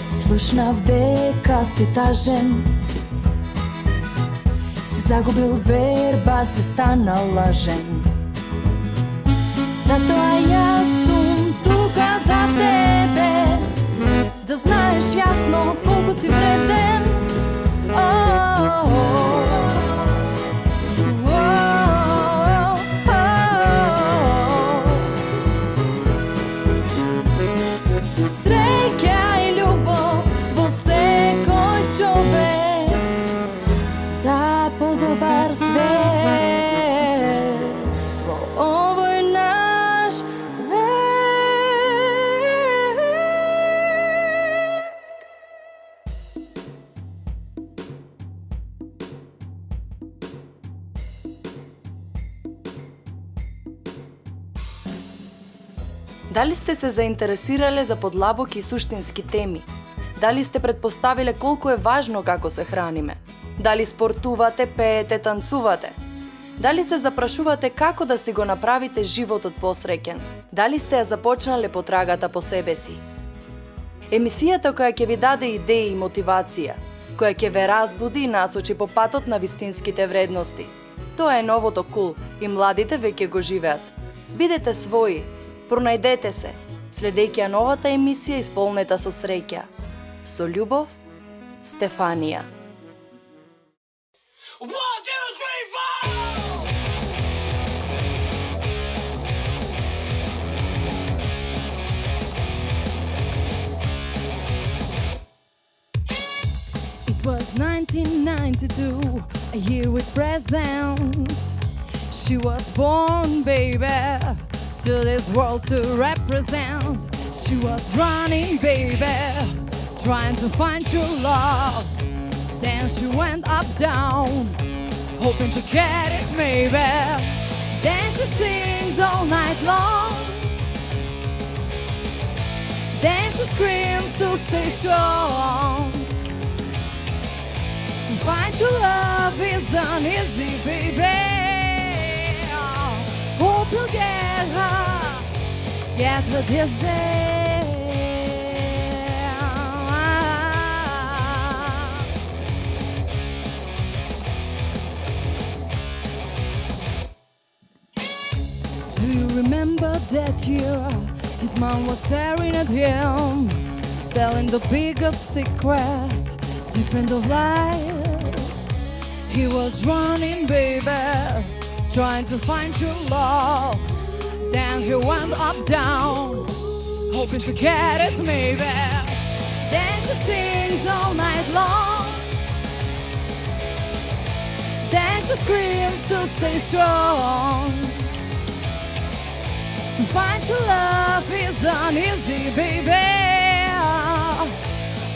Слушнав дека си тажен, си загубил верба, си станал лажен. Затоа јас сум тука за тебе, да знаеш јасно колку си вреден. Среќа и љубов во секој човек, за подобар свет во овој наш век. Дали сте се заинтересирале за подлабоки и суштински теми? Дали сте предпоставиле колку е важно како се храниме? Дали спортувате, пеете, танцувате? Дали се запрашувате како да си го направите животот посреќен? Дали сте ја започнале потрагата по себе си? Емисијата која ќе ви даде идеи и мотивација, која ќе ве разбуди и насочи по патот на вистинските вредности. Тоа е новото кул и младите веќе го живеат. Бидете своји, пронајдете се, следејќи ја новата емисија исполнета со среќа. Со љубов, Стефанија. 1, 2, 3, 4. It was 1992, a year with present. She was born, baby, to this world to represent. She was running, baby, trying to find true love. Then she went up, down, hoping to get it, maybe. Then she sings all night long. Then she screams to stay strong. To find true love isn't easy, baby. Hope you'll get her this day. Do you remember that year? His mom was staring at him, telling the biggest secret, different of lies. He was running, baby, trying to find true love. Then he went up, down, hoping to get it, maybe. Then she sings all night long. Then she screams to stay strong. To find true love isn't easy, baby.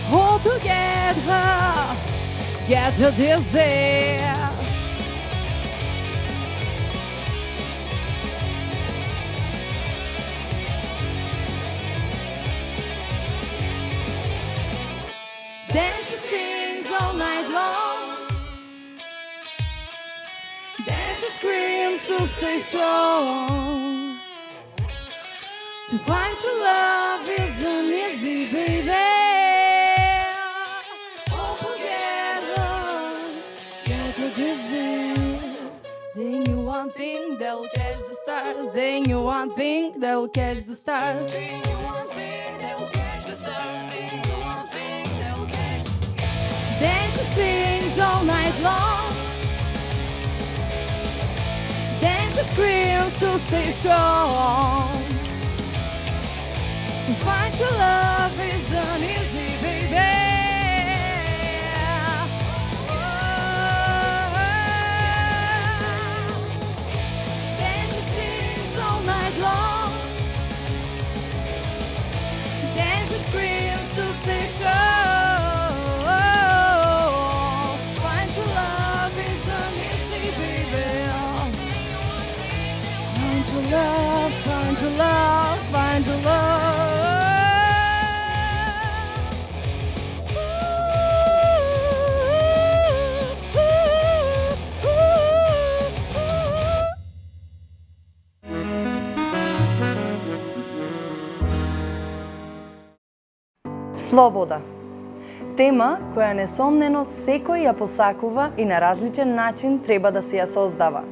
Hope you'll get her dizzy. Then she sings all night long. Then she screams to stay strong. To find true love isn't easy, baby. Hope you'll get her dizzy. They knew one thing, they'll catch the stars. They knew one thing, they'll catch the stars. They knew one thing, they'll catch the stars. They knew one thing, they'll catch. Then she sings all night long. Then she screams to stay strong. To find your love isn't easy, baby. Then she sings all night long. Then she screams to stay strong. Find your love isn't easy, baby. Find your love, find your love, find your love. Слобода. Тема која несомнено секој ја посакува и на различен начин треба да се ја создава.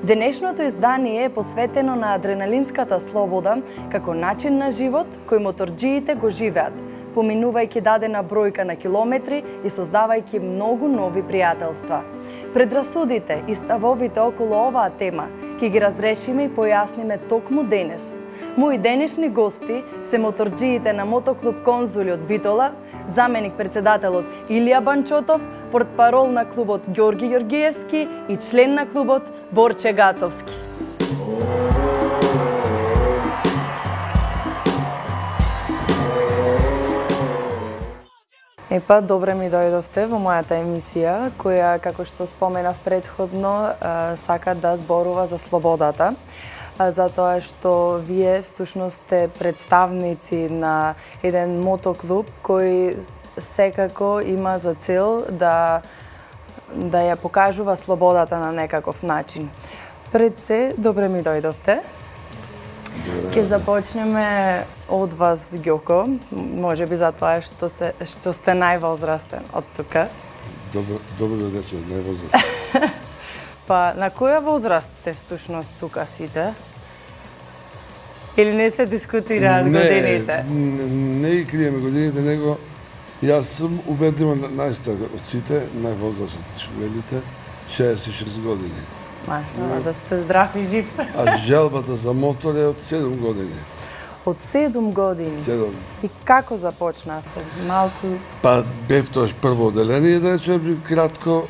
Денешното издание е посветено на адреналинската слобода како начин на живот кој моторџиите го живеат, поминувајќи дадена бројка на километри и создавајќи многу нови пријателства. Предрасудите и ставовите околу оваа тема ќе ги разрешиме и појасниме токму денес. Мои денешни гости се моторџиите на Мотоклуб Конзули од Битола, заменик председателот Илија Банчотов, портпарол на клубот Ѓорги Ѓоргиевски и член на клубот Борче Гацовски. Епа, добре ми дојдовте во мојата емисија, која, како што споменав предходно, сака да зборува за слободата, затоа што вие всушност сте представници на еден мотоклуб кој секако има за цел да ја покажува слободата на некаков начин. Пред се, добре ми дојдовте. Ќе започнеме од вас, Ѓоко, можеби затоа што сте највозрастен од тука. Добро вечер, највозрастен. Па, на која возраст сте всушност тука сите? Или не се дискутираат годините? Не ги криеме годините, него јас сум убедливо најстар од сите, највозрастен што велите, 66 години. Машала, да сте здрав и жив. А желбата за мотор е од 7 години. Од 7 години? 7. И како започнавте? Малку... Па бев тоаш прво оделение, да речем, кратко.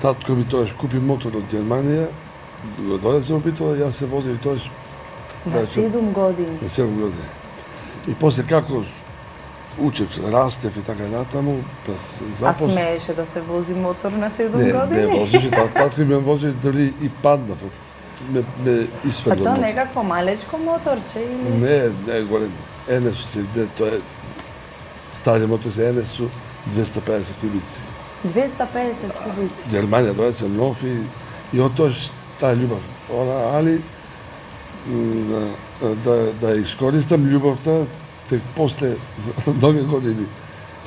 Татко ми тоаш купи мотор од Германија, го донесе во Битола, јас се возев тоаш На 7 години? на 7 години. И после како учев, растев и така натаму, па А смееше да се вози мотор на 7 години? Не возеше, татко ми вози, дори и паднав, ме Па исфрли тоа мотор. некакво малечко моторче или? Не голем. НС се, тоа е стари мотор се НС су 250 кубици. 250 кубици. Германија доаѓа нов и од тоаш таа љубов. Али да искористам љубовта тек после многи години,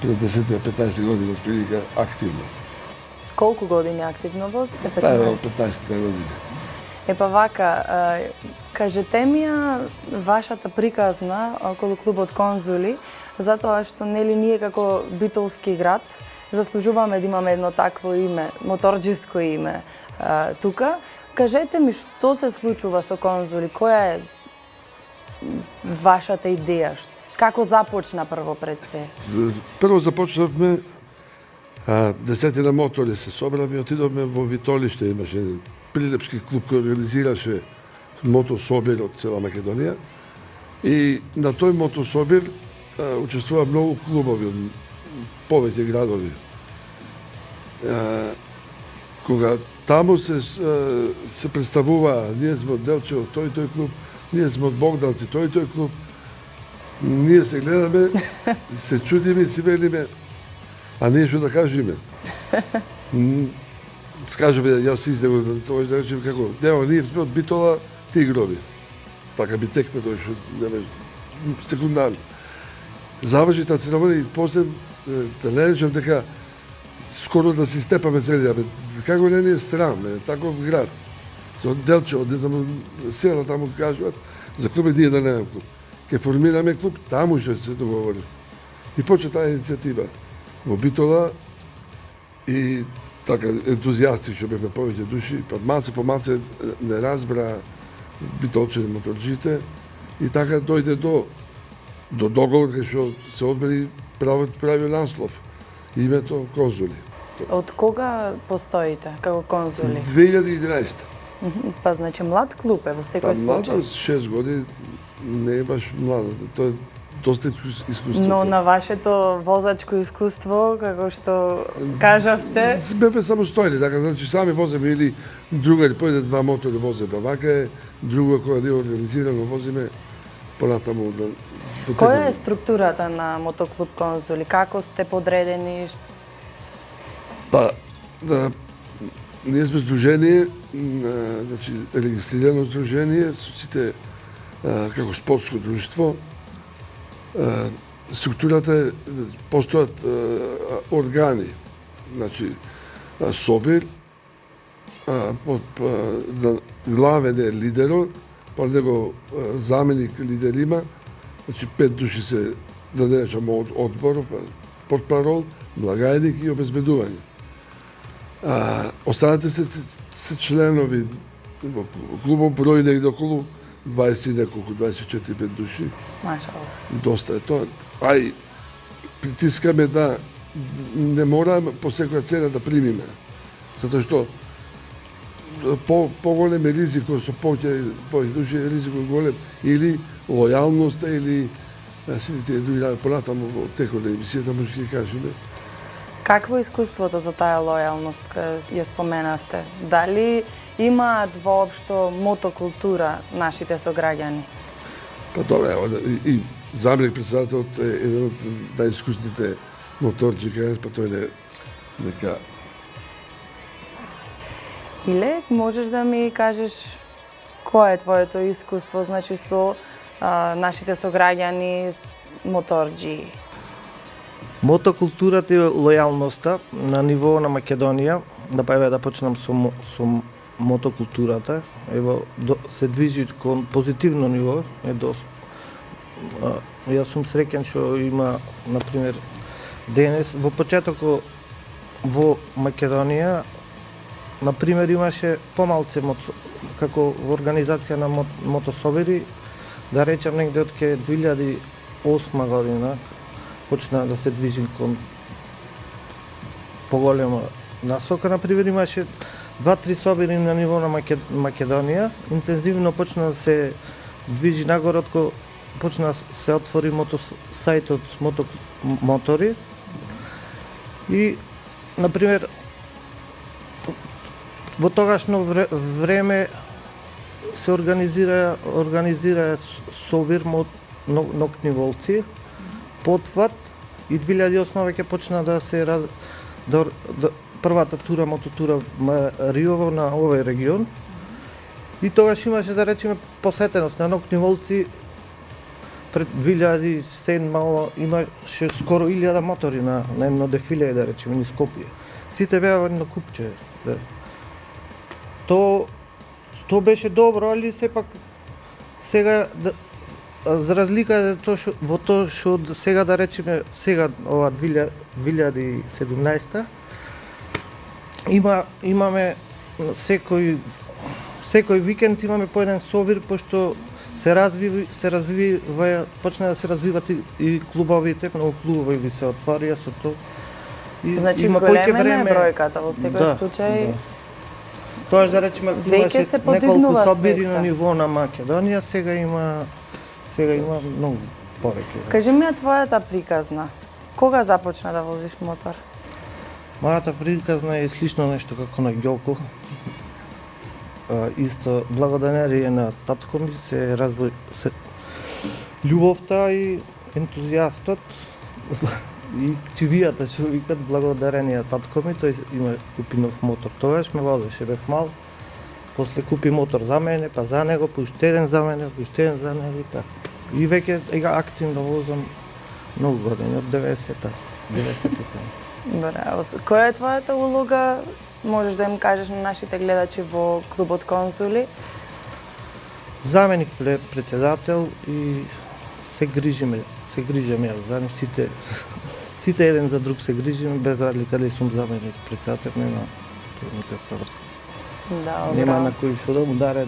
пред 10-15 години отприлика активно. Колку години активно возите? Па 15 години. Епа вака, кажете ми ја вашата приказна околу клубот Конзули, затоа што нели ние како битолски град заслужуваме да имаме едно такво име, моторџиско име тука. Кажете ми што се случува со Конзули, која е вашата идеја? Како започна прво пред се? Прво започнавме, десетина мотори се собраме и отидовме во Витолиште, имаше еден прилепски клуб кој организираше мотособир од цела Македонија. И на тој мотособир учествува многу клубови од повеќе градови. Кога таму се представува, ние сме од Делчево, тој клуб, ние сме од Богданци, тој клуб, ние се гледаме, се чудиме и си велиме, а ние што да кажеме. Скажеме, јас издего, тоа да речем како, дева, ние сме од Битола, ти гроби. Така би текна тој што неме секундарно. Заврши таа церемонија и после да не речем дека скоро да си степаме целија, како не ни е срам, таков град. Со Делчево, не знам, села таму кажуваат, за клуб ние да немаме клуб. Ке формираме клуб, таму што се договори. И почна таа иницијатива во Битола и така ентузијасти што бевме повеќе души, па малце по малце не разбра битолчени моторџиите и така дојде до договор кај што се одбери прави наслов. Името Конзули. Од кога постоите како Конзули? 2011. Па значи млад клуб е во секој Млад, случај. 6 години не е баш млад, тоа е доста искуство. Но на вашето возачко искуство, како што кажавте, Бевме самостојни, така, значи сами воземе или другари, појде два мотори воземе, вака е, друго која не е организирано возиме, понатаму да... која е структурата на Мотоклуб Конзули? Како сте подредени? Па, да, ние сме здружение, значи, регистрирано здружение, со сите како спортско друштво. структурата е, постојат органи, значи собир, главен е лидерот, па него заменик лидер има, значи 5 души се, да не речам одбор, портпарол, благајник и обезбедување. Останате се членови во клубот, број негде околу 20 неколку, 24-5 души. Машалла. Доста е тоа. Ај, притискаме да не мора по секоја цена да примиме. Затоа што поголем е ризико со повеќе души е ризико голем или лојалноста или сите тие други понатаму во текот на емисијата може да кажеме. Какво е искуството за таа лојалност која ја споменавте? Дали имаат воопшто мотокултура нашите сограѓани? Па добре, и заменик председателот е еден од најискусните моторџи, па тој не нека. Иле, можеш да ми кажеш кое е твоето искуство, значи со нашите сограѓани моторџи? Мотокултурата и лојалноста на ниво на Македонија, да почнам со мотокултурата, ево се движи кон позитивно ниво, јас сум среќен што има, на пример, денес во почетокот во Македонија, на пример, имаше помалце како организација на мотособири, да речам негде од 2008 година почна да се движи кон поголема насока. Например, имаше 2-3 собири на ниво на Македонија, интензивно почна да се движи нагоре, откако почна да се отвори сајтот мотори. И, например, во тогашно време се организира собир ноќни волци, потват, и 2008 веќе почна да се првата тура, мототура Риово на овој регион. И тогаш имаше, да речеме, посетеност на ноќни волци. Пред 2007 имаше скоро 1000 мотори на едно дефиле, да речеме, низ Скопје. Сите беа на купче. То беше добро, али сепак сега за разлика во тоа што сега, да речеме, сега ова 2017 имаме секој викенд имаме по еден собир, пошто се развива, почна да се развиват и клубовите, многу клубови ви се отварија со тоа. Значи, зголемена е бројката во секој случај. Да. Тоаш, да речеме, имаше неколку собири на ниво на Македонија, сега има многу повеќе. Кажи ми твојата приказна. Кога започна да возиш мотор? Мојата приказна е слично нешто како на Ѓолко. Исто благодарение на татко ми се разбои љубовта и ентузијастот и чивијата што викат благодарение татко ми, тој купи нов мотор. Тогаш ме водеше, бев мал. После купи мотор за мене, па за него, па уште еден за мене, па уште еден за него и така. И веќе сега активно возам многу години, од 90-та. Добре, која е твојата улога? Можеш да им кажеш на нашите гледачи во клубот Конзули? Заменик председател и се грижиме јас, да не сите еден за друг се грижиме, без разлика дали сум заменик председател, нема никаква врска. Да, нема на кој што да му даде,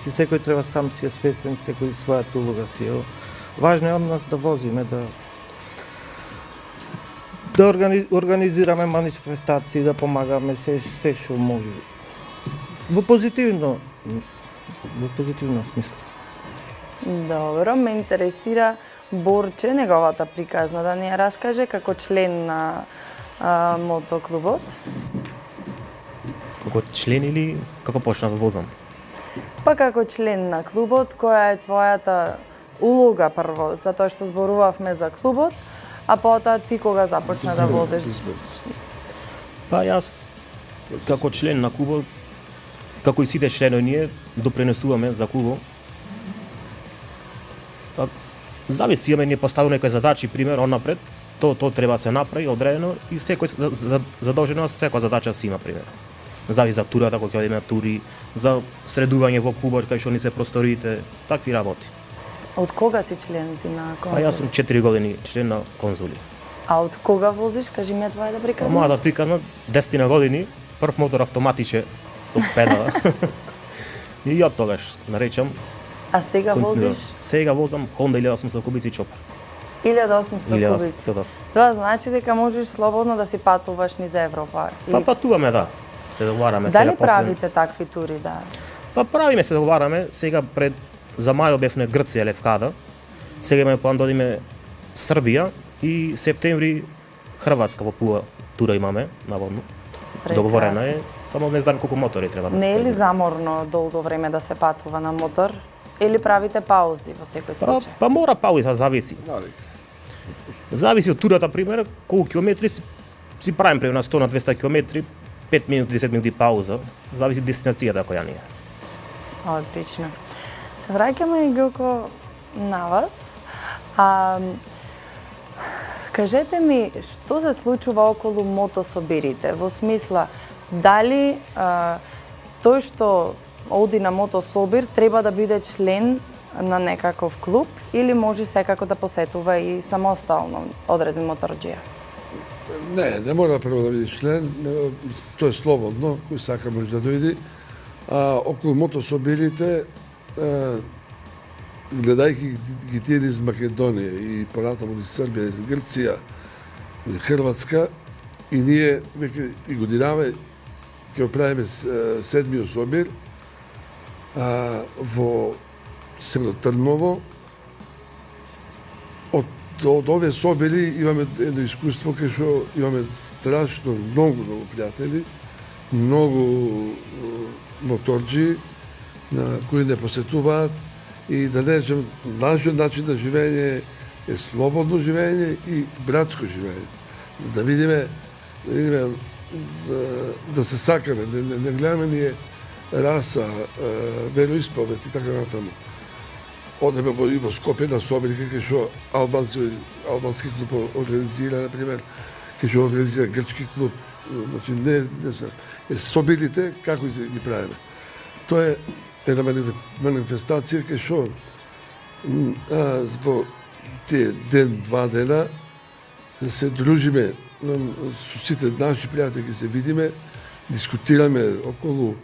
секој треба сам си е свесен, секој својата улога си е. Важно е од нас да возиме, да организираме манифестации, да помагаме се што може. Во позитивно смисло. Добро, ме интересира Борче, неговата приказна, да ни ја раскаже како член на мотоклубот. Како член или како почнав да возам? Па како член на клубот, која е твојата улога прво, затоа што зборувавме за клубот, а потоа ти кога започна да возиш? Па јас како член на клубот, како и сите членови ние допринесуваме за клубот. Зависи, имаме ние поставил некои задачи, пример, напред, тоа треба да се направи одредено и секој задолжено секоја задача си има пример. Зависи за турата кога ќе одиме на тури, за средување во клубот кај што ни се просториите, такви работи. Од кога си член ти на А конзули? јас сум 4 години член на конзули. А од кога возиш? Кажи ми тоа е да приказвам. Мога да приказна 10 на години, прв мотор автоматиче со педала. И од тогаш наречам А сега возиш Сега возам Honda 1800 кубици чопар. 1800 кубици. 1800, да. Тоа значи дека можеш слободно да си патуваш низ Европа. Па патуваме, да. Се договараме Дали сега правите такви тури, да? Па правиме, се договараме. Сега за мај бевме Грција, Левкада. Сега имаме план да одиме Србија и септември Хрватска во Пула тура имаме наводно. Договорена е, само не знам колку мотори треба да. Не е ли заморно долго време да се патува на мотор? Или правите паузи во секој случај? Па мора пауза, зависи. Навик. Зависи од турата, пример, колку километри си правим пример на 100 на 200 километри, 5 минути, 10 минути пауза, зависи дестинацијата која ни е. Одлично. Се враќаме, Гилко, на вас. Кажете ми, што се случува околу мотособирите? Во смисла, дали тој што оди на мотособир треба да биде член на некаков клуб или може секако да посетува и самостално одреден моторџија? Не мора прво да биде член, тоа е слободно, кој сака може да дојде. А околу мотособирите, гледајќи ги тие из Македонија и понатаму из Србија, из Грција, из Хрватска, и ние веќе и годинава ќе го правиме седмиот собир во село Трново. Од овие собери имаме едно искуство кај што имаме страшно многу пријатели, многу моторџи на кои не посетуваат и да не речем нашиот начин на живење е слободно живење и братско живење. Да видиме да се сакаме, не гледаме ние раса, вероисповед и така натаму. Одеме во Скопје на собери кај што албански клуб организира, например, кај што организира грчки клуб, значи не знам. Собирите како ги правиме. Тоа е една манифестација кај што во тие ден-два дена се дружиме со сите наши пријатели, се видиме, дискутираме околу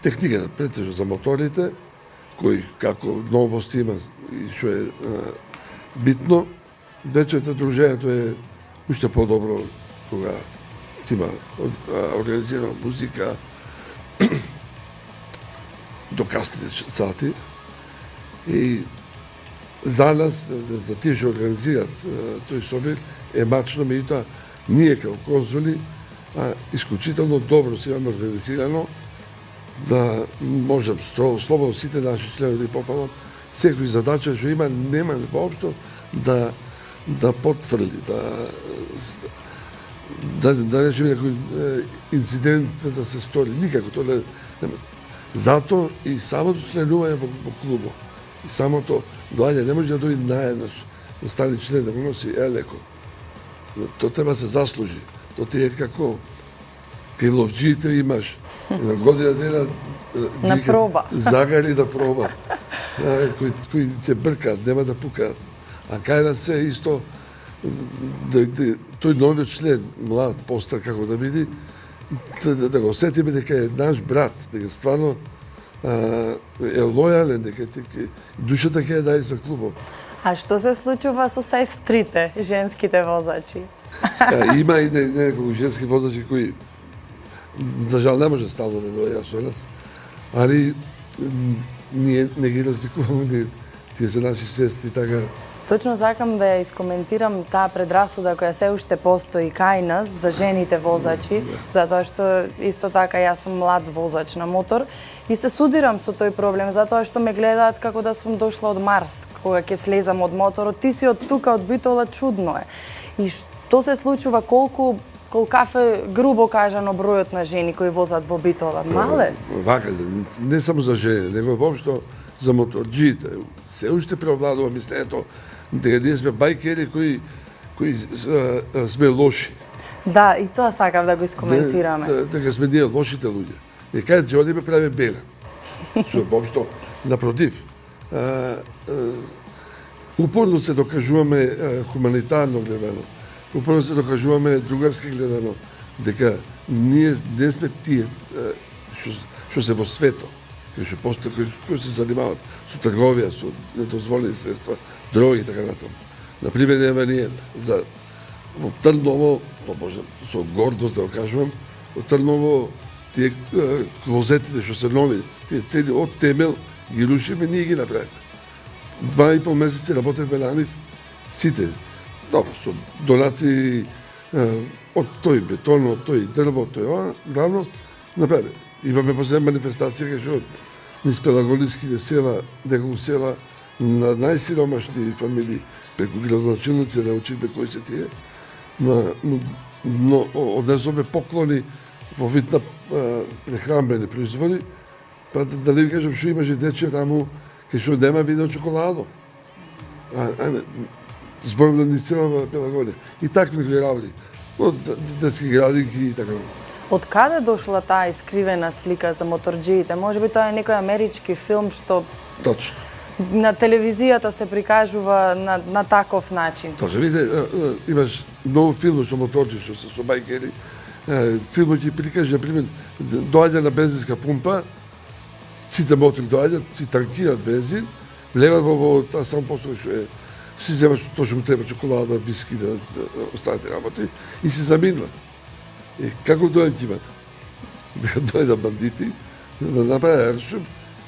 техниката, претежно за моторите, кои како новости има и што е битно. Вечерта дружењето е уште подобро кога има организирана музика до касните сати. И за нас, за тие што организираат тој собир, е мачно, меѓутоа ние како конзули исклучително добро се имаме организирано, да можем слободно сите наши членови да пофалат секој задача што има, нема воопшто да потврди, да речем некој инцидент да се стори, никако тоа нема. Зато и самото членување во клубот, и самото доаѓање не може да дојде наеднаш, да стане член, да го носи елеко. Тоа треба да се заслужи. Тоа ти е како кај ловџиите имаш на година дена На проба. Загари да проба. Кои ќе бркаат, нема да пукаат. А кај нас се исто тој новиот член, млад, постар како да биде, да го осетиме дека е наш брат, дека стварно е лојален, дека душата ќе ја даде за клубот. А што се случува со сестрите, женските возачи? Има и неколку женски возачи кои за жал не може стално да доаѓа со нас, али ние не ги разликуваме, тие се наши сестри, така. Точно сакам да ја искоментирам таа предрасуда која се уште постои кај нас за жените возачи, затоа што исто така јас сум млад возач на мотор и се судирам со тој проблем, затоа што ме гледаат како да сум дошла од Марс, кога ќе слезам од моторот, ти си од тука, од Битола, чудно е. И што се случува, колку колкав е грубо кажано бројот на жени кои возат во Битола? Мале? Вака, не само за жени, него воопшто за моторџиите. Се уште преовладува мислењето дека ние сме бајкери кои сме лоши. Да, и тоа сакав да го искоментираме. Дека сме ние лошите луѓе. И кај ќе одиме правиме бела. Што воопшто напротив. Упорно се докажуваме хуманитарно гледано. Упорно се докажуваме другарски гледано дека ние не сме тие што се во светот, кои се занимаваат со трговија, со недозволени средства, дроги и така натаму. Например, ние за во Трново, може со гордост да го кажувам, во Трново тие клозетите што се нови, тие цели од темел ги рушиме, ние ги направиме. 2,5 месеци работевме на нив сите. Добро, со донации од тој бетон, од тој дрво, од тој ова, главно направиме. Имаме последна манифестација кај што низ пелагониските села, неколку села на најсиромашни фамилии, преку градоначалници научивме кои се тие, но однесовме поклони во вид на прехранбени производи, па да не ви кажам што имаше дече таму, кај што нема видео чоколадо. Зборам на низ цела Пелагонија. И такви работи. Од детски градинки и така. Од каде дошла таа искривена слика за моторџиите? Можеби тоа е некој амерички филм што Точно. на телевизијата се прикажува на таков начин. Точно. Видите, имаш многу филми со моторџи, што се со бајкери. Филмот ќе прикаже, например, доаѓа на бензинска пумпа, сите мотори доаѓаат, си танкираат бензин, влегат во таа сам постој што е, си земат што точно треба, чоколада, виски, да останете работи, и се заминуват. И како дојдат тимата? Дека дојдат бандити, да направи аршум,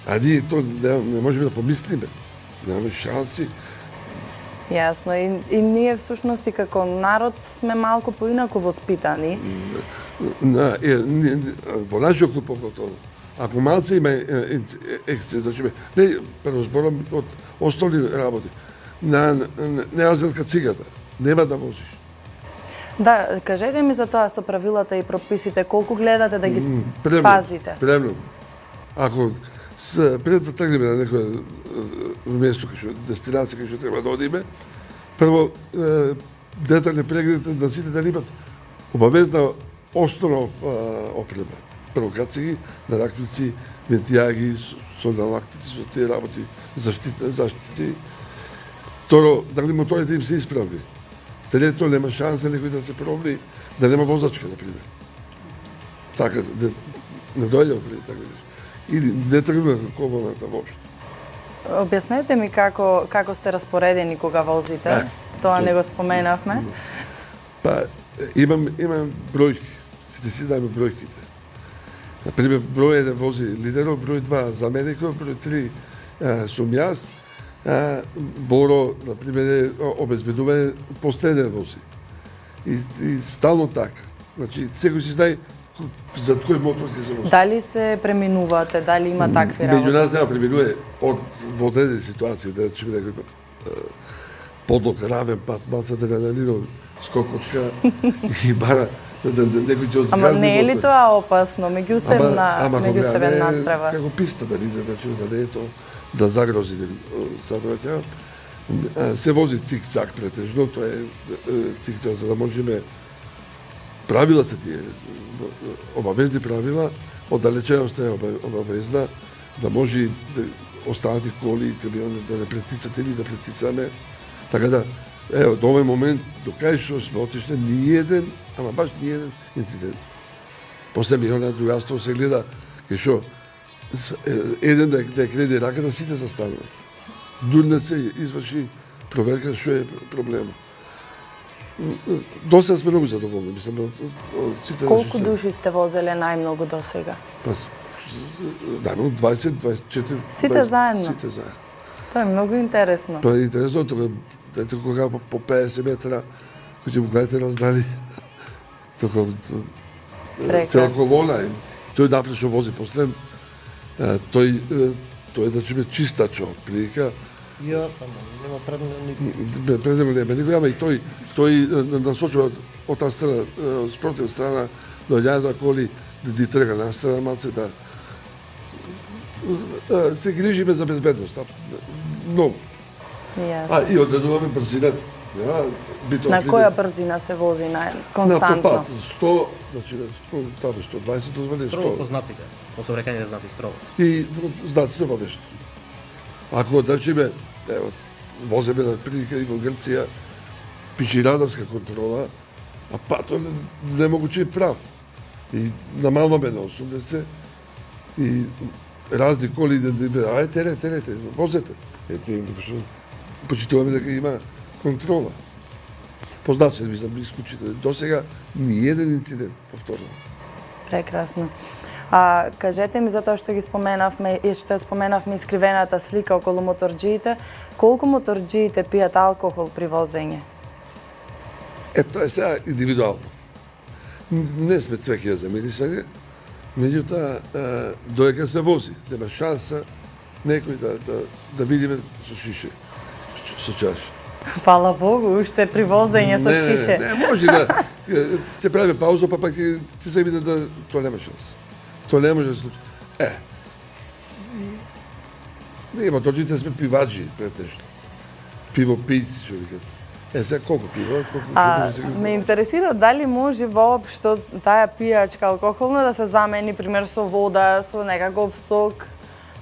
а ние то не можеме да помислиме. Немаме шанси. Јасно. И ние всушност и како народ сме малку поинаку воспитани. Во нашиот клуб поголовно. Ако малце има ексцес, значи не прво од основни работи. Не азелка цигата, нема да возиш. Да, кажете ми за тоа со правилата и прописите, колку гледате да ги пазите? Премногу. Ако пред да тргнеме на некој место, дестинација кај што треба да одиме, прво детални преглед на сите да имат обавезна основна опрема. Прво кациги, нараквици, вентијаги, со налактици, со тие работи, заштити. Второ, дали моторите им се исправни. Трето, нема шанса некој да се пробни, да нема возачка, например. Така, не дојде пред така. Или не тргна колоната воопшто. Објаснете ми како сте распоредени кога возите. Тоа не го споменавме. Па, имам бројки. Сите си знаеме бројките. Например, број 1 вози лидеров, број 2 замеников, број 3 сум јас, Боро, например, обезбедува последен вози. И стално така. Значи, секој си знае за кој мотор ќе се вози. Дали се преминувате, дали има такви работи? Меѓу нас нема преминува во одредени ситуации, да речеме некој подлог, равен пат, малце адреналинов, скокотка и бара некој ќе озгазни. Ама не е ли тоа опасно? Меѓусебен натпревар. Како писта да биде, значи да не е тоа да загрози саобраќајот. Се вози цик-цак претежно, тоа е цик-цак за да можеме. Правила се тие, обавезни правила, оддалеченоста е обавезна, да може да останат и коли и камиони да не претицате или да претицаме. Така да, ево, до овој момент, до кај што сме отишли, ниеден, ама баш ниеден инцидент. После милиона другарство се гледа, кај што еден да ја креде раката, сите застануваат. Дури не се изврши проверка што е проблемот. До сега сме многу задоволни, мислам, од сите. Колку души сте возеле најмногу до сега? Па, да, 20, 24... Сите заедно? Сите заедно. Тоа е многу интересно. Па интересно, ето кога по 50 метра, кој ќе му гледате раздали, тока цела колона, тој напред што вози после, тој да чуме чистачо, прилика, Ја само, нема предно Предемо нема никој, ама и тој насочува од таа страна, спротив страна, доаѓање на коли да ти трга на страна малце да се грижиме за безбедност. Многу. Јасно. И одредуваме брзината. Ja, На која брзина се вози на константно? автопат 100, значи таму 120 дозволи Строго 100. по знаците, по сообраќајните знаци строго. И знаците обавешто. Ако да речеме, ево, воземе на прилика и во Грција, пише радарска контрола, а патот не могучи прав. И намалваме на 80 и разни коли ајде терете, возете. Ете, почитуваме дека има контрола. Познаци, мислам, исклучително. До сега ни еден инцидент повторно. Прекрасно. Кажете ми, затоа што ги споменавме и што споменавме искривената слика околу моторџиите, колку моторџиите пијат алкохол при возење? Тоа е сега индивидуално. Не сме цвеќе за мирисање, меѓутоа доека се вози, нема шанса некој да видиме со шише, со чаша. Фала Богу, уште при возење со шише. Не, може да ќе прави пауза, па пак ќе се види да тоа нема шанс. Тоа не може да се случи. Не, моторџиите сме пиваджи, претежно. Пиво пијци, што викат. Сега колку пиво? Ме интересира дали може воопшто таа пијачка алкохолна да се замени, пример, со вода, со некаков сок.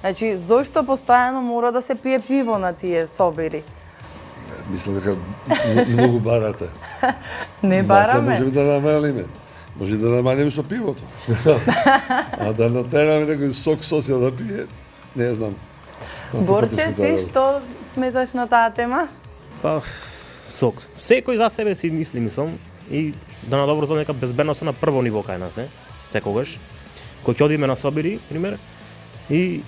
Значи, зошто постојано мора да се пие пиво на тие собири? Мислам дека многу барате. Не бараме. Може да намалиме. Може да намалиме со пивото. А да натераме некој сок сосија да пие, не знам. Борче, ти што сметаш на таа тема? Па, сок. Секој за себе си мислам, и да надобро за нека безбедност на прво ниво кај нас, секогаш. Кој ќе одиме на собири, пример, и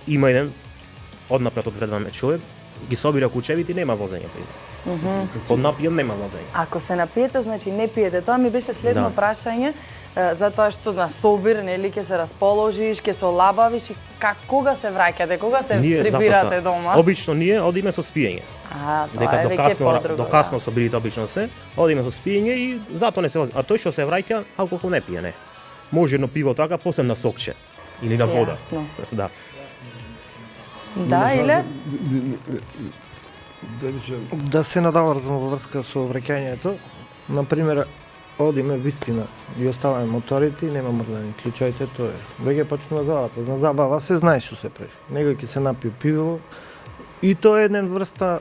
има еден однапред одредваме човек, ги собира кучевите и нема возење пример. Под напијан нема возење. Ако се напиете, значи не пиете. Тоа ми беше следно прашање, затоа што на собир, нели, ќе се расположиш, ќе се олабавиш и кога се враќате, кога се прибирате дома? Обично ние одиме со спиење. Тоа е веќе подруго. До касно собирите обично се, одиме со спиење и затоа не се вози. А тој што се враќа, алкохол не пие, не. Може едно пиво така, после на сокче или на вода. Јасно. Да. Да, или? Да се надаврзам во врска со враќањето. Например, одиме вистина и оставаме моторите и нема мрдани. Клучајте, тоа е. Веќе почнува забавата. На забава се знае што се прави. Некој ќе се напие пиво и тоа е една врста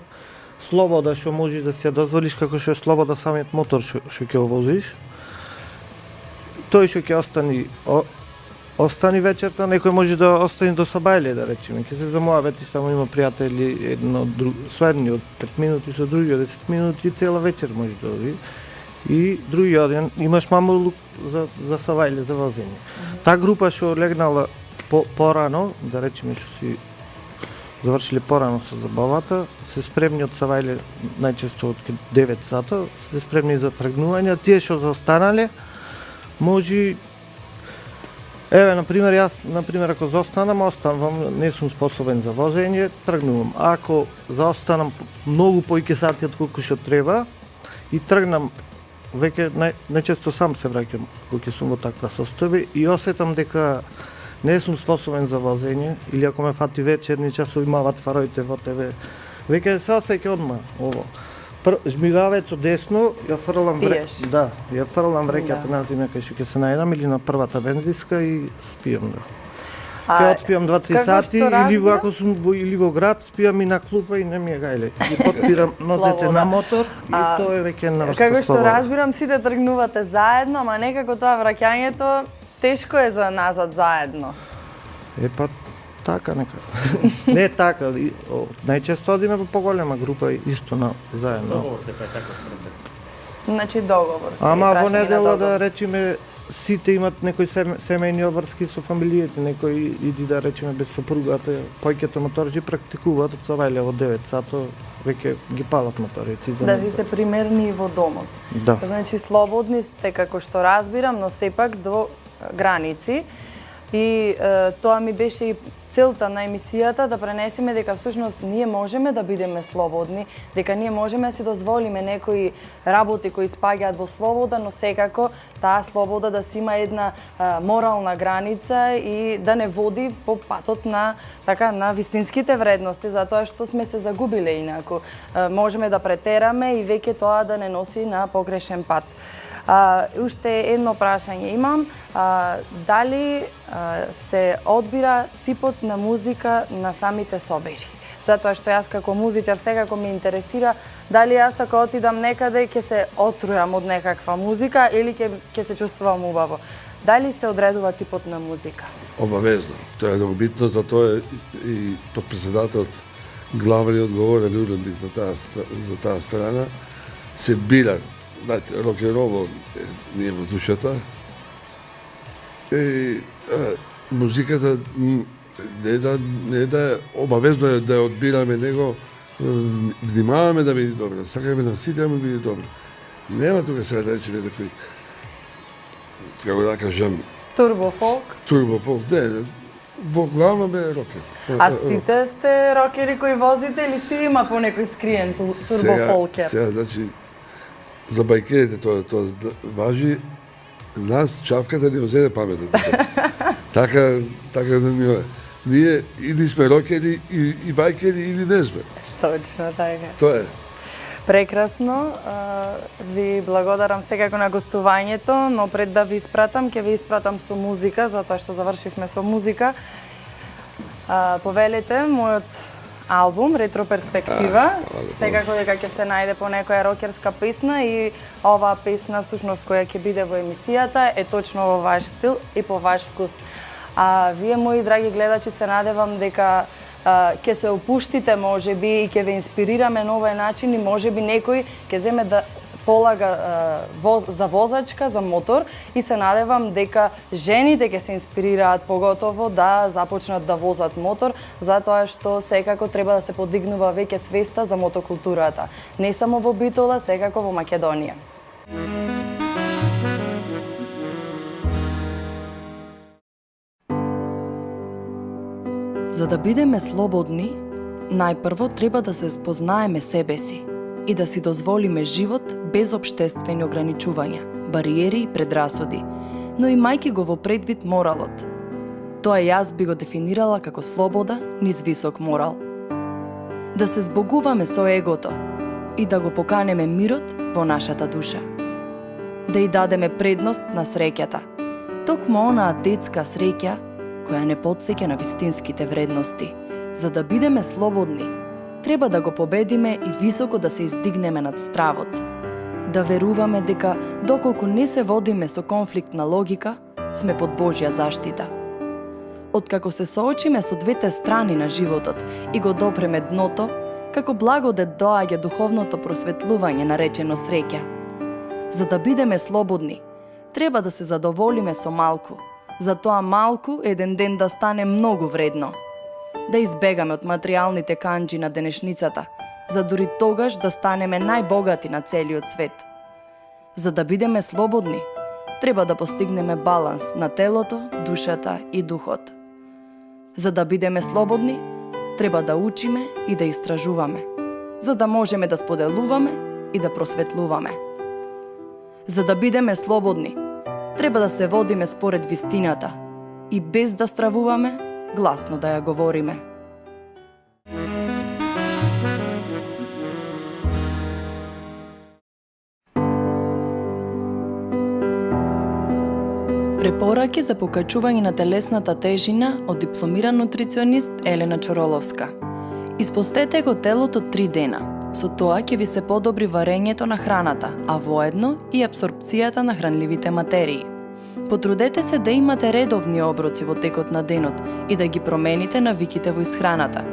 слобода што можеш да си ја дозволиш како што е слобода самиот мотор што ќе го возиш. Тој што ќе остани вечерта, некој може да остане до Сабајле, да речеме. Ке се замоавете, што има пријатели со едни од 5 минути, со други од 10 минути, цела вечер може да оди. И другиот ден имаш мамурлук за Сабајле, за возење. Таа група што легнала порано, да речеме што си завршиле порано со забавата, се спремни од Сабајле најчесто од 9 сата, се спремни за тргнување. Тие што заостанале, може. Еве, например, јас, ако останам, не сум способен за возење, тргнувам. Ако заостанам многу поиќе сати од колку што треба и тргнам, веќе најчесто сам се враќам кога сум во таква состојба и осетам дека не сум способен за возење или ако ме фати вечерни часови мават фароите во тебе, веќе се осеќа одма ово. Жмигавецо десно, ја фрлам ја фрлам вреќата на земја кај што ќе се најдам или на првата бензиска и спијам. Ќе отпијам 2-3 сати или ако сум во град, спијам и на клупа и не ми е гајле. Ги потпирам ноцете на мотор и тоа е веќе една врста слобода. Како што разбирам, сите тргнувате заедно, ама некако тоа враќањето тешко е за назад заедно. Па така некако. Не така, најчесто одиме во поголема група исто заедно. Договор се прави секој процент. Значи договор се. Ама во недела да речеме сите имат некои семејни обврски со фамилиите, некои иди да речеме без сопругата, појкето моторџи практикуваат од Сабајле во 9 сато, веќе ги палат моторите. Да си се примерни во домот. Да. Значи слободни сте како што разбирам, но сепак до граници. И тоа ми беше и целта на емисијата да пренесеме дека всушност ние можеме да бидеме слободни, дека ние можеме да си дозволиме некои работи кои спаѓаат во слобода, но секако таа слобода да си има една морална граница и да не води по патот на на вистинските вредности, затоа што сме се загубиле инаку. Можеме да претераме и веќе тоа да не носи на погрешен пат. Уште едно прашање имам. Дали се одбира типот на музика на самите собери? Затоа што јас како музичар секако ме интересира дали јас ако отидам некаде ќе се отрујам од некаква музика или ќе се чувствувам убаво. Дали се одредува типот на музика? Обавезно. Тоа е многу битно, затоа и подпредседателот главен и одговорен уредник за таа страна се бира. Знаете, рок-н-рол не е во душата. Музиката не да обавезно е да ја одбираме него, внимаваме да биде добра, сакаме на сите да му биде добра. Нема тука сега да речеме некој, како да кажам, Турбофолк? Турбофолк, не, во главно бе рокер. А сите сте рокери кои возите или си има по некој скриен турбофолкер? Сега, значи, за бајкерите тоа важи, нас чавката ни озеде паметот. Така да ни е. Ние или сме рокери и бајкери или не сме. Точно така. Тоа е. Прекрасно. Ви благодарам секако на гостувањето, но пред да ви испратам, ќе ви испратам со музика, затоа што завршивме со музика. Повелете мојот албум Ретроперспектива. Секако дека ќе се најде по некоја рокерска песна и оваа песна всушност која ќе биде во емисијата е точно во ваш стил и по ваш вкус. Вие, мои драги гледачи, се надевам дека ќе се опуштите можеби и ќе ве инспирираме на овој начин и можеби некој ќе земе да полага за возачка, за мотор и се надевам дека жените ќе се инспирираат поготово да започнат да возат мотор, затоа што секако треба да се подигнува веќе свеста за мотокултурата. Не само во Битола, секако во Македонија. За да бидеме слободни, најпрво треба да се спознаеме себе си и да си дозволиме живот без општествени ограничувања, бариери и предрасуди, но имајќи го во предвид моралот. Тоа јас би го дефинирала како слобода низ висок морал. Да се збогуваме со егото и да го поканеме мирот во нашата душа. Да ја дадеме предност на среќата, токму онаа детска среќа која не потсеќа на вистинските вредности. За да бидеме слободни, треба да го победиме и високо да се издигнеме над стравот. Да веруваме дека доколку не се водиме со конфликтна логика, сме под Божја заштита. Откако се соочиме со двете страни на животот и го допреме дното, како благодет доаѓа духовното просветлување наречено среќа. За да бидеме слободни, треба да се задоволиме со малку, затоа малку еден ден да стане многу вредно. Да избегаме од материјалните канџи на денешницата, за дури тогаш да станеме најбогати на целиот свет. За да бидеме слободни, треба да постигнеме баланс на телото, душата и духот. За да бидеме слободни, треба да учиме и да истражуваме, за да можеме да споделуваме и да просветлуваме. За да бидеме слободни, треба да се водиме според вистината и без да стравуваме, гласно да ја говориме. Препораки за покачување на телесната тежина од дипломиран нутриционист Елена Чороловска. Испостете го телото 3 дена. Со тоа ќе ви се подобри варењето на храната, а воедно и апсорбцијата на хранливите материи. Потрудете се да имате редовни оброци во текот на денот и да ги промените навиките во исхраната.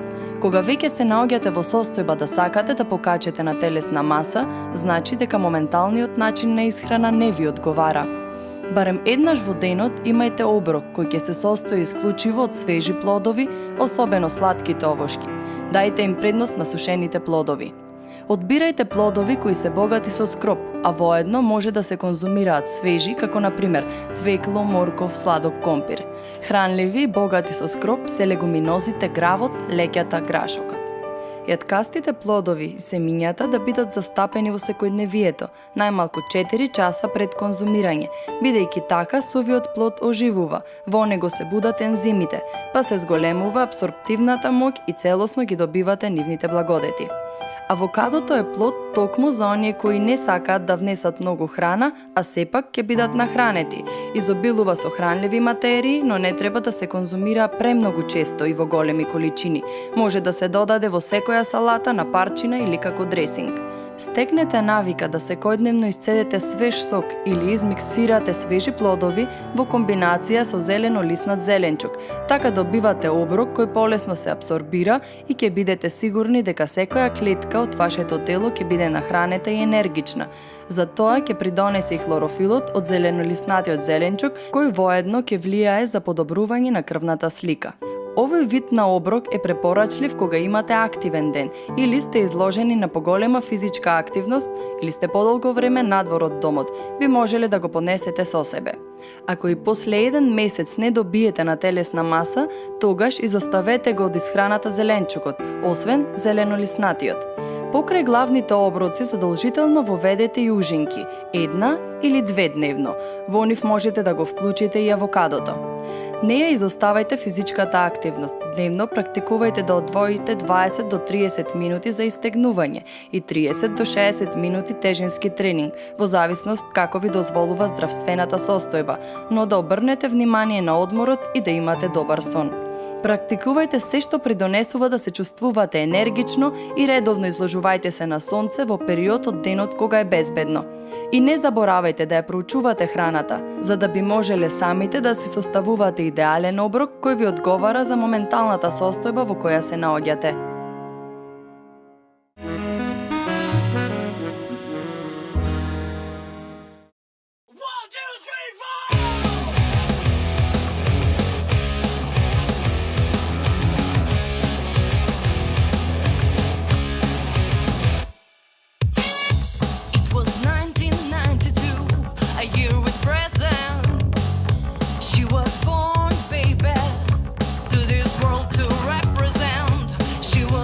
Кога веќе се наоѓате во состојба да сакате да покачете на телесна маса, значи дека моменталниот начин на исхрана не ви одговара. Барем еднаш во денот имајте оброк кој ќе се состои исклучиво од свежи плодови, особено сладките овошки. Дајте им предност на сушените плодови. Одбирајте плодови кои се богати со скроп, а воедно може да се конзумираат свежи, како на пример цвекло, морков, сладок компир. Хранливи и богати со скроп се легуминозите, гравот, леќата, грашокот. Јаткастите плодови и семињата да бидат застапени во секојдневието, најмалку 4 часа пред конзумирање, бидејќи така сувиот плод оживува, во него се будат ензимите, па се зголемува апсорптивната моќ и целосно ги добивате нивните благодети. Авокадото е плод токму за оние кои не сакаат да внесат многу храна, а сепак ќе бидат нахранети. Изобилува со хранливи материи, но не треба да се конзумира премногу често и во големи количини. Може да се додаде во секоја салата на парчина или како дресинг. Стекнете навика да секојдневно исцедете свеж сок или измиксирате свежи плодови во комбинација со зелено-лиснат зеленчук. Така добивате оброк кој полесно се апсорбира и ќе бидете сигурни дека секоја клетка од вашето тело ќе биде нахранета и енергична. За тоа ќе придонеси и хлорофилот од зеленолиснатиот зеленчук, кој воедно ќе влијае за подобрување на крвната слика. Овој вид на оброк е препорачлив кога имате активен ден или сте изложени на поголема физичка активност или сте подолго време надвор од домот, би можеле да го понесете со себе. Ако и после еден месец не добиете на телесна маса, тогаш изоставете го од исхраната зеленчукот, освен зеленолиснатиот. Покрај главните оброци задолжително воведете и ужинки, 1 или 2 дневно. Во нив можете да го вклучите и авокадото. Не ја изоставајте физичката активност. Дневно практикувајте да одвоите 20 до 30 минути за истегнување и 30 до 60 минути тежински тренинг, во зависност како ви дозволува здравствената состојба, но да обрнете внимание на одморот и да имате добар сон. Практикувајте се што придонесува да се чувствувате енергично и редовно изложувајте се на сонце во период од денот кога е безбедно. И не заборавајте да ја проучувате храната, за да би можеле самите да си составувате идеален оброк кој ви одговара за моменталната состојба во која се наоѓате. It was 1992, a year with presents. She was born, baby, to this world to represent. She was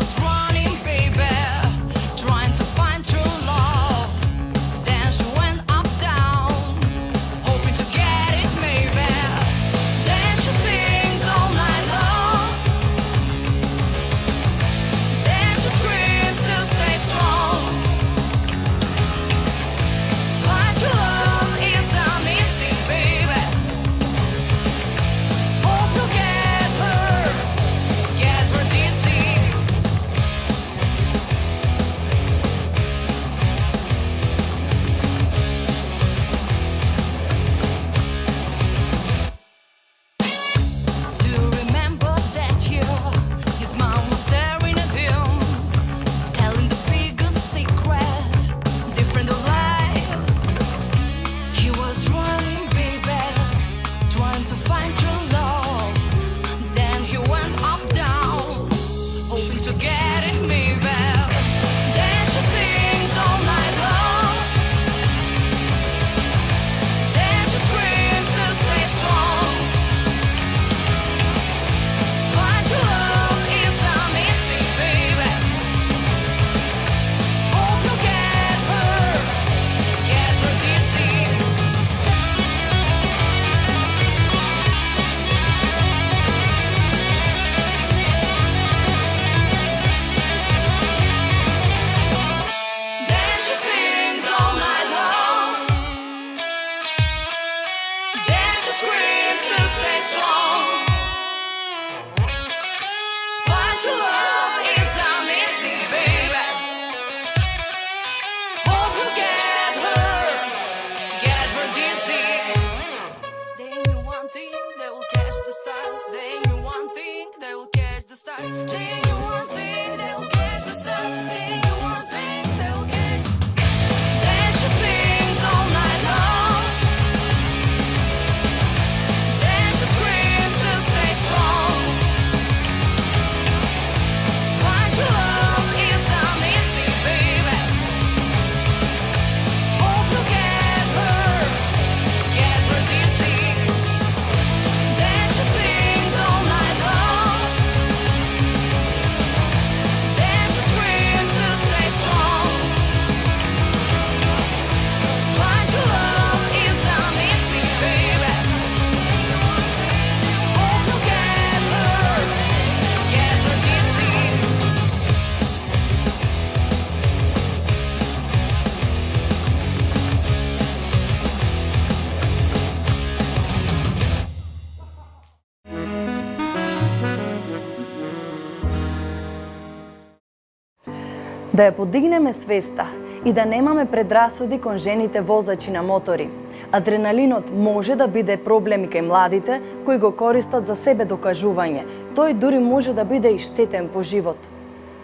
Да ја подигнеме свеста и да немаме предрасуди кон жените возачи на мотори. Адреналинот може да биде проблем и кај младите кои го користат за себе докажување. Тој дури може да биде и штетен по живот.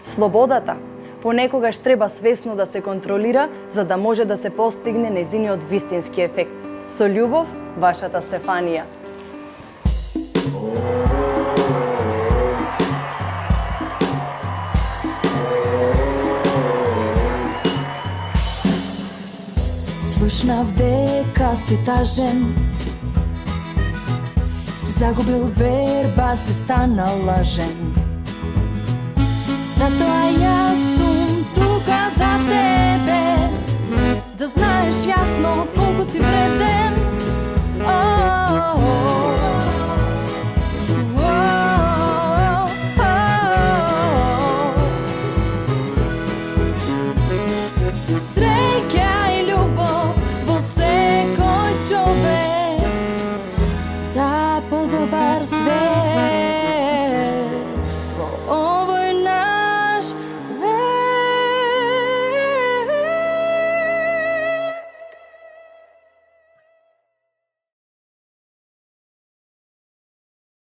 Слободата понекогаш треба свесно да се контролира за да може да се постигне нејзиниот вистински ефект. Со љубов, вашата Стефанија. Слушнав дека си тажен, си загубил верба, си станал лажен. Затоа јас сум тука за тебе, да знаеш јасно колку си вреден. Среќа